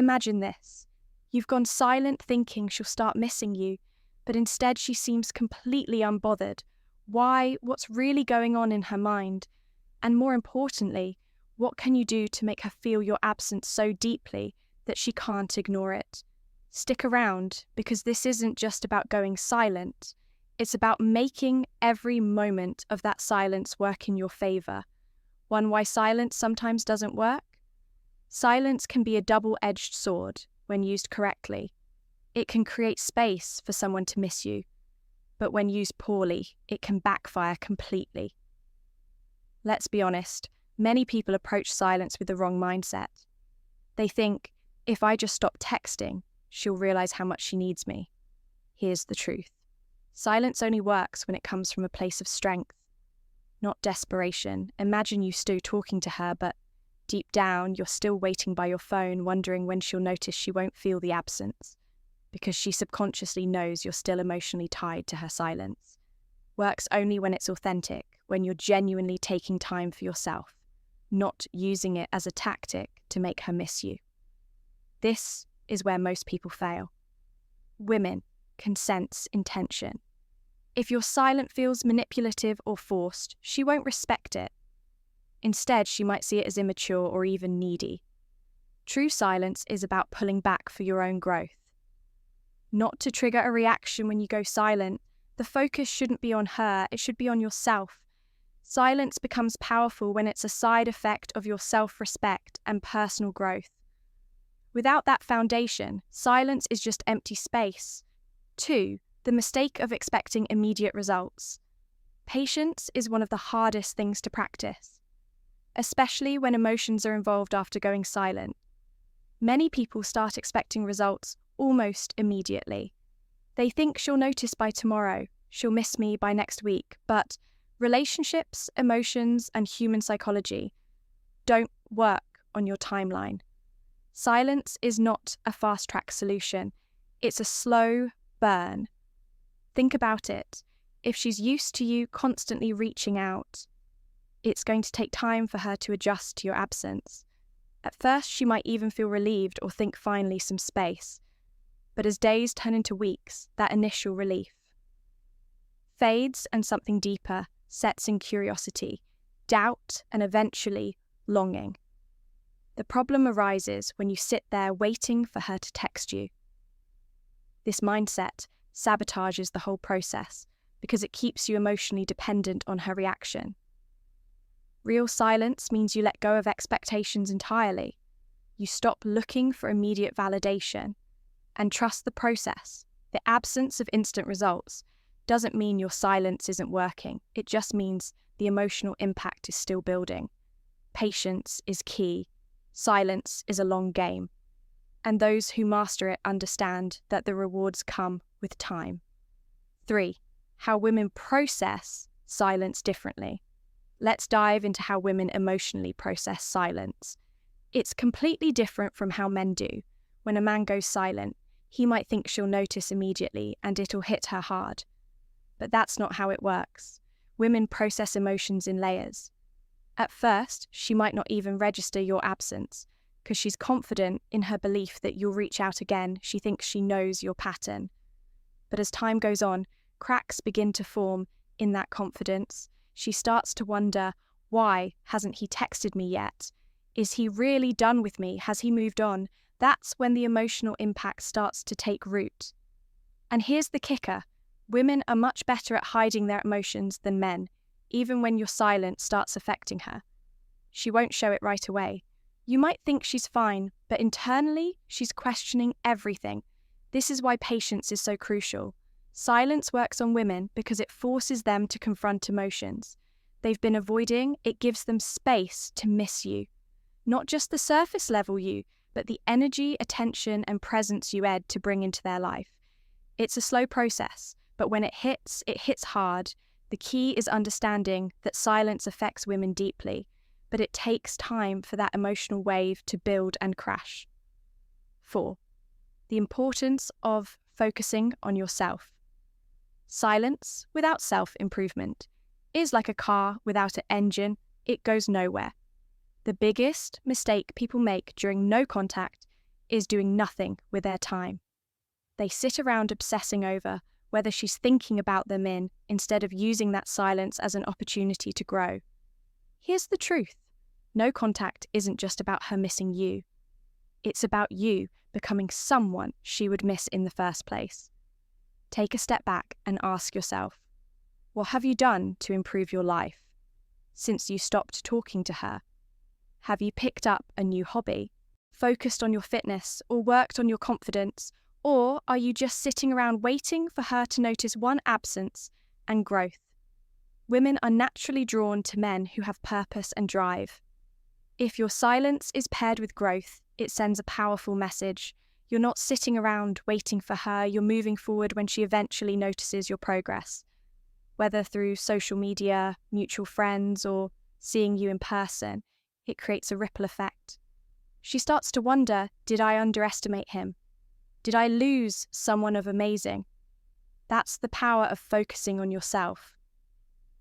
Imagine this. You've gone silent thinking she'll start missing you, but instead she seems completely unbothered. Why? What's really going on in her mind? And more importantly, what can you do to make her feel your absence so deeply that she can't ignore it? Stick around, because this isn't just about going silent. It's about making every moment of that silence work in your favor. Why silence sometimes doesn't work? Silence can be a double-edged sword when used correctly. It can create space for someone to miss you, but when used poorly, it can backfire completely. Let's be honest, many people approach silence with the wrong mindset. They think, if I just stop texting, she'll realize how much she needs me. Here's the truth. Silence only works when it comes from a place of strength, not desperation. Imagine you still talking to her, but deep down, you're still waiting by your phone, wondering when she'll notice she won't feel the absence, because she subconsciously knows you're still emotionally tied to her silence. Works only when it's authentic, when you're genuinely taking time for yourself, not using it as a tactic to make her miss you. This is where most people fail. Women can sense intention. If your silence feels manipulative or forced, she won't respect it. Instead, she might see it as immature or even needy. True silence is about pulling back for your own growth. Not to trigger a reaction when you go silent. The focus shouldn't be on her, it should be on yourself. Silence becomes powerful when it's a side effect of your self-respect and personal growth. Without that foundation, silence is just empty space. 2. The mistake of expecting immediate results. Patience is one of the hardest things to practice, especially when emotions are involved after going silent. Many people start expecting results almost immediately. They think she'll notice by tomorrow, she'll miss me by next week, but relationships, emotions, and human psychology don't work on your timeline. Silence is not a fast-track solution. It's a slow burn. Think about it. If she's used to you constantly reaching out, it's going to take time for her to adjust to your absence. At first, she might even feel relieved or think finally some space. But as days turn into weeks, that initial relief fades and something deeper sets in: curiosity, doubt, and eventually longing. The problem arises when you sit there waiting for her to text you. This mindset sabotages the whole process because it keeps you emotionally dependent on her reaction. Real silence means you let go of expectations entirely. You stop looking for immediate validation and trust the process. The absence of instant results doesn't mean your silence isn't working. It just means the emotional impact is still building. Patience is key. Silence is a long game. And those who master it understand that the rewards come with time. 3. How women process silence differently. Let's dive into how women emotionally process silence. It's completely different from how men do. When a man goes silent, he might think she'll notice immediately and it'll hit her hard. But that's not how it works. Women process emotions in layers. At first, she might not even register your absence because she's confident in her belief that you'll reach out again. She thinks she knows your pattern. But as time goes on, cracks begin to form in that confidence. She starts to wonder, why hasn't he texted me yet? Is he really done with me? Has he moved on? That's when the emotional impact starts to take root. And here's the kicker. Women are much better at hiding their emotions than men, even when your silence starts affecting her. She won't show it right away. You might think she's fine, but internally, she's questioning everything. This is why patience is so crucial. Silence works on women because it forces them to confront emotions they've been avoiding. It gives them space to miss you. Not just the surface level you, but the energy, attention, and presence you add to bring into their life. It's a slow process, but when it hits hard. The key is understanding that silence affects women deeply, but it takes time for that emotional wave to build and crash. 4. The importance of focusing on yourself. Silence without self-improvement is like a car without an engine. It goes nowhere. The biggest mistake people make during no contact is doing nothing with their time. They sit around obsessing over whether she's thinking about them instead of using that silence as an opportunity to grow. Here's the truth. No contact isn't just about her missing you. It's about you becoming someone she would miss in the first place. Take a step back and ask yourself, what have you done to improve your life since you stopped talking to her? Have you picked up a new hobby, focused on your fitness, or worked on your confidence? Or are you just sitting around waiting for her to notice one absence and growth? Women are naturally drawn to men who have purpose and drive. If your silence is paired with growth, it sends a powerful message. You're not sitting around waiting for her, you're moving forward when she eventually notices your progress. Whether through social media, mutual friends, or seeing you in person, it creates a ripple effect. She starts to wonder, did I underestimate him? Did I lose someone of amazing? That's the power of focusing on yourself.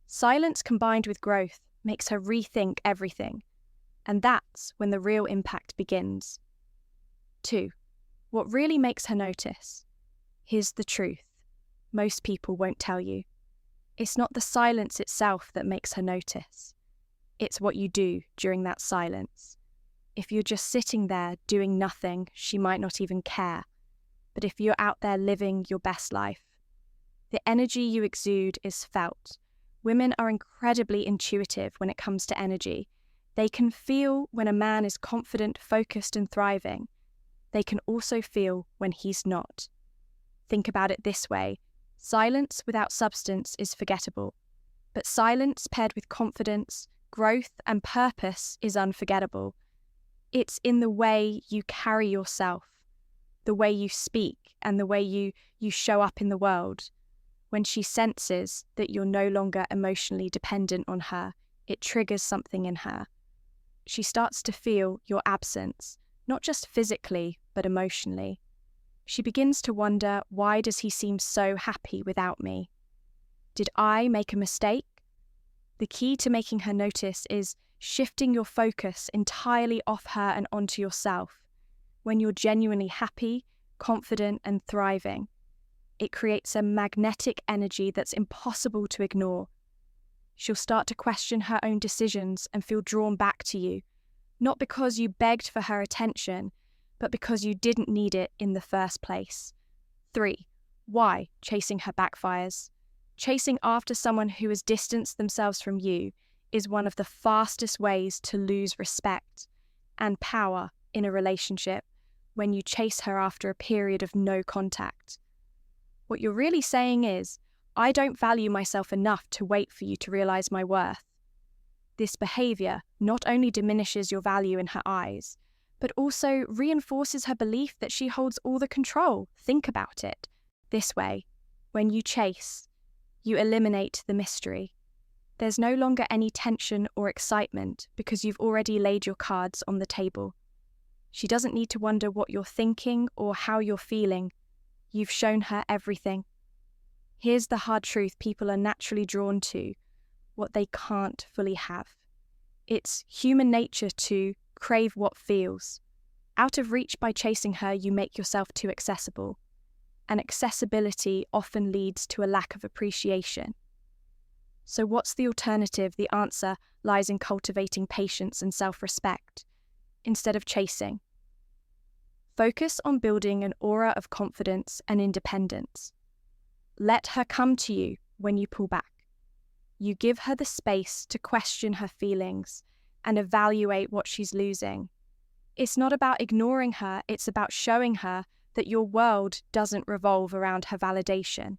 Silence combined with growth makes her rethink everything, and that's when the real impact begins. 2. What really makes her notice? Here's the truth. Most people won't tell you. It's not the silence itself that makes her notice. It's what you do during that silence. If you're just sitting there doing nothing, she might not even care. But if you're out there living your best life, the energy you exude is felt. Women are incredibly intuitive when it comes to energy. They can feel when a man is confident, focused, and thriving. They can also feel when he's not. Think about it this way. Silence without substance is forgettable. But silence paired with confidence, growth, and purpose is unforgettable. It's in the way you carry yourself, the way you speak, and the way you show up in the world. When she senses that you're no longer emotionally dependent on her, it triggers something in her. She starts to feel your absence, not just physically, but emotionally. She begins to wonder, why does he seem so happy without me? Did I make a mistake? The key to making her notice is shifting your focus entirely off her and onto yourself. When you're genuinely happy, confident, and thriving, it creates a magnetic energy that's impossible to ignore. She'll start to question her own decisions and feel drawn back to you, not because you begged for her attention, but because you didn't need it in the first place. 3. Why chasing her backfires? Chasing after someone who has distanced themselves from you is one of the fastest ways to lose respect and power in a relationship when you chase her after a period of no contact. What you're really saying is, I don't value myself enough to wait for you to realize my worth. This behavior not only diminishes your value in her eyes, but also reinforces her belief that she holds all the control. Think about it. This way, when you chase, you eliminate the mystery. There's no longer any tension or excitement because you've already laid your cards on the table. She doesn't need to wonder what you're thinking or how you're feeling. You've shown her everything. Here's the hard truth people are naturally drawn to, what they can't fully have. It's human nature to crave what feels. Out of reach by chasing her, you make yourself too accessible. And accessibility often leads to a lack of appreciation. So what's the alternative? The answer lies in cultivating patience and self-respect, instead of chasing. Focus on building an aura of confidence and independence. Let her come to you when you pull back. You give her the space to question her feelings and evaluate what she's losing. It's not about ignoring her, it's about showing her that your world doesn't revolve around her validation.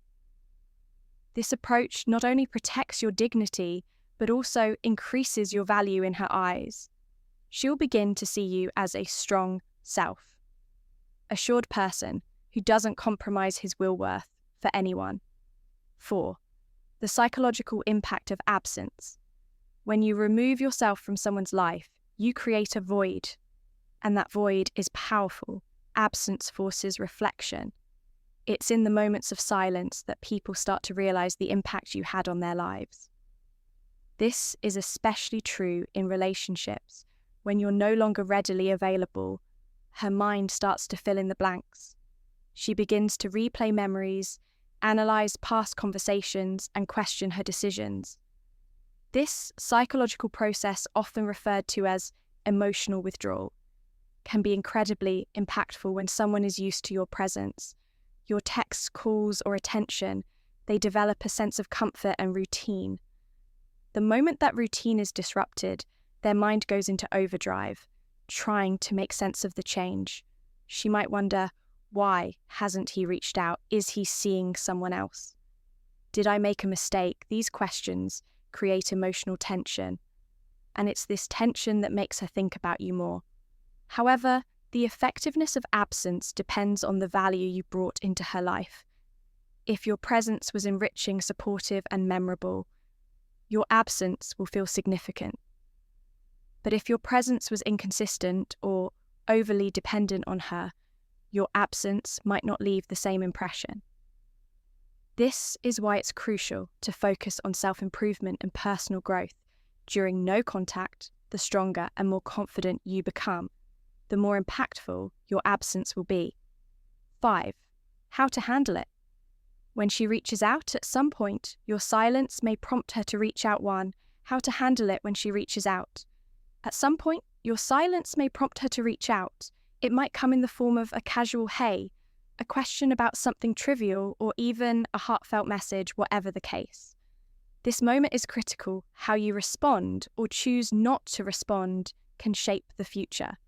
This approach not only protects your dignity, but also increases your value in her eyes. She'll begin to see you as a strong self, assured person who doesn't compromise his will-worth for anyone. 4. The psychological impact of absence. When you remove yourself from someone's life, you create a void, and that void is powerful. Absence forces reflection. It's in the moments of silence that people start to realize the impact you had on their lives. This is especially true in relationships when you're no longer readily available. her mind starts to fill in the blanks. She begins to replay memories, analyze past conversations, and question her decisions. This psychological process, often referred to as emotional withdrawal, can be incredibly impactful when someone is used to your presence. Your texts, calls, or attention, they develop a sense of comfort and routine. The moment that routine is disrupted, their mind goes into overdrive, trying to make sense of the change. She might wonder, why hasn't he reached out? Is he seeing someone else? Did I make a mistake? These questions create emotional tension, and it's this tension that makes her think about you more. However, the effectiveness of absence depends on the value you brought into her life. If your presence was enriching, supportive, and memorable, your absence will feel significant. But if your presence was inconsistent or overly dependent on her, your absence might not leave the same impression. This is why it's crucial to focus on self-improvement and personal growth. During no contact, the stronger and more confident you become, the more impactful your absence will be. 5. How to handle it. When she reaches out at some point, your silence may prompt her to reach out. 1. How to handle it when she reaches out. At some point, your silence may prompt her to reach out. It might come in the form of a casual hey, a question about something trivial, or even a heartfelt message, whatever the case. This moment is critical. How you respond or choose not to respond can shape the future.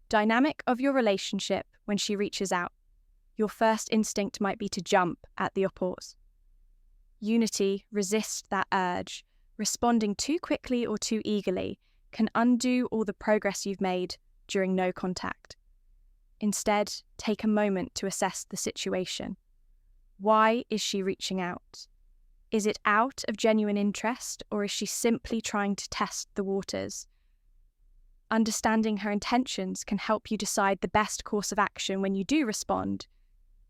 Dynamic of your relationship when she reaches out. Your first instinct might be to jump at the applause. Unity, resist that urge. Responding too quickly or too eagerly can undo all the progress you've made during no contact. Instead, take a moment to assess the situation. Why is she reaching out? Is it out of genuine interest, or is she simply trying to test the waters? Understanding her intentions can help you decide the best course of action when you do respond.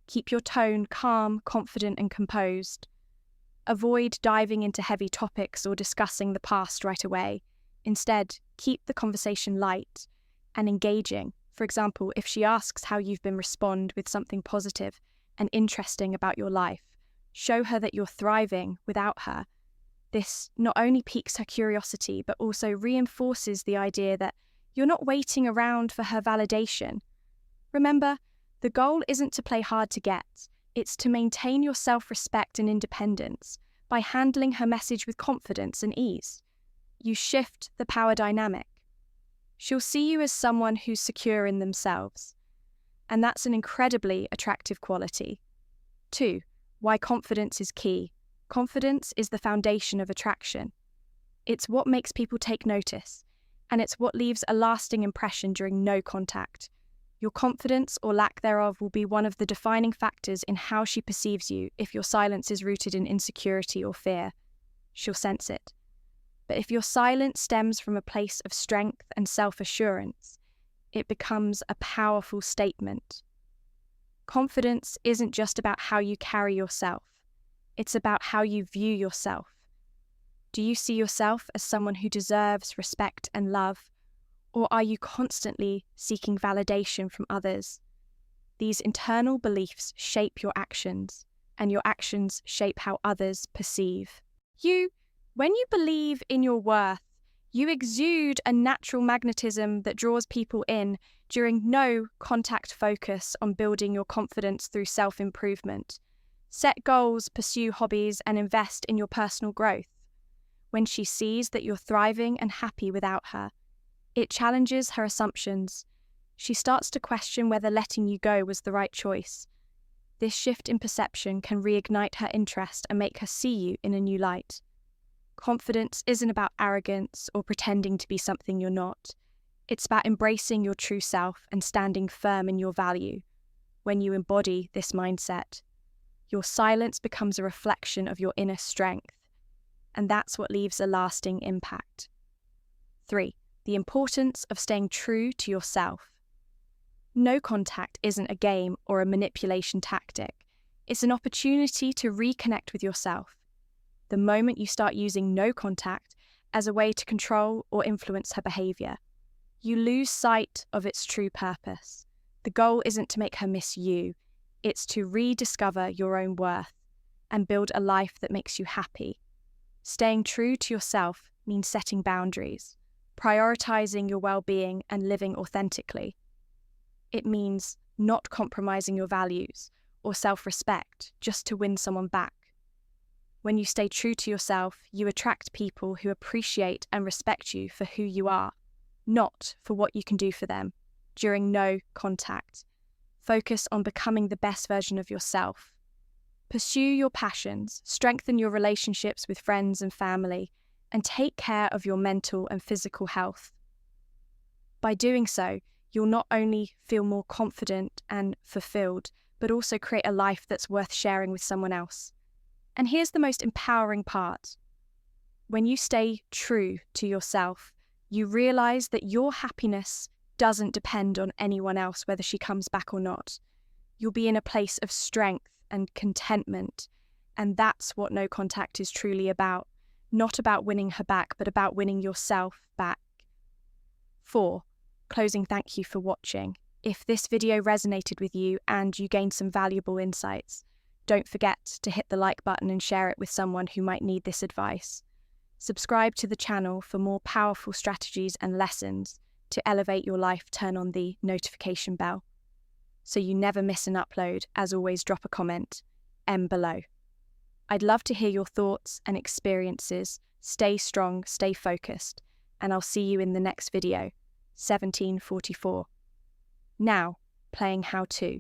Keep your tone calm, confident, and composed. Avoid diving into heavy topics or discussing the past right away. Instead, keep the conversation light and engaging. For example, if she asks how you've been, respond with something positive and interesting about your life. Show her that you're thriving without her. This not only piques her curiosity, but also reinforces the idea that you're not waiting around for her validation. Remember, the goal isn't to play hard to get. It's to maintain your self-respect and independence by handling her message with confidence and ease. You shift the power dynamic. She'll see you as someone who's secure in themselves, and that's an incredibly attractive quality. 2. Why confidence is key. Confidence is the foundation of attraction. It's what makes people take notice, and it's what leaves a lasting impression during no contact. Your confidence or lack thereof will be one of the defining factors in how she perceives you. If your silence is rooted in insecurity or fear, she'll sense it. But if your silence stems from a place of strength and self-assurance, it becomes a powerful statement. Confidence isn't just about how you carry yourself. It's about how you view yourself. Do you see yourself as someone who deserves respect and love, or are you constantly seeking validation from others? These internal beliefs shape your actions, and your actions shape how others perceive you. When you believe in your worth, you exude a natural magnetism that draws people in. During no contact, focus on building your confidence through self-improvement. Set goals, pursue hobbies, and invest in your personal growth. When she sees that you're thriving and happy without her, it challenges her assumptions. She starts to question whether letting you go was the right choice. This shift in perception can reignite her interest and make her see you in a new light. Confidence isn't about arrogance or pretending to be something you're not. It's about embracing your true self and standing firm in your value. When you embody this mindset, your silence becomes a reflection of your inner strength, and that's what leaves a lasting impact. 3. The importance of staying true to yourself. No contact isn't a game or a manipulation tactic. It's an opportunity to reconnect with yourself. The moment you start using no contact as a way to control or influence her behavior, you lose sight of its true purpose. The goal isn't to make her miss you, it's to rediscover your own worth and build a life that makes you happy. Staying true to yourself means setting boundaries, prioritizing your well-being and living authentically. It means not compromising your values or self-respect just to win someone back. When you stay true to yourself, you attract people who appreciate and respect you for who you are, not for what you can do for them. During no contact, focus on becoming the best version of yourself. Pursue your passions, strengthen your relationships with friends and family, and take care of your mental and physical health. By doing so, you'll not only feel more confident and fulfilled, but also create a life that's worth sharing with someone else. And here's the most empowering part. When you stay true to yourself, you realize that your happiness doesn't depend on anyone else, whether she comes back or not. You'll be in a place of strength and contentment, and that's what no contact is truly about. Not about winning her back, but about winning yourself back. 4. Closing thank you for watching. If this video resonated with you and you gained some valuable insights, don't forget to hit the like button and share it with someone who might need this advice. Subscribe to the channel for more powerful strategies and lessons to elevate your life. Turn on the notification bell so you never miss an upload. As always, drop a comment below. I'd love to hear your thoughts and experiences. Stay strong, stay focused, and I'll see you in the next video. 1744. Now, playing how to.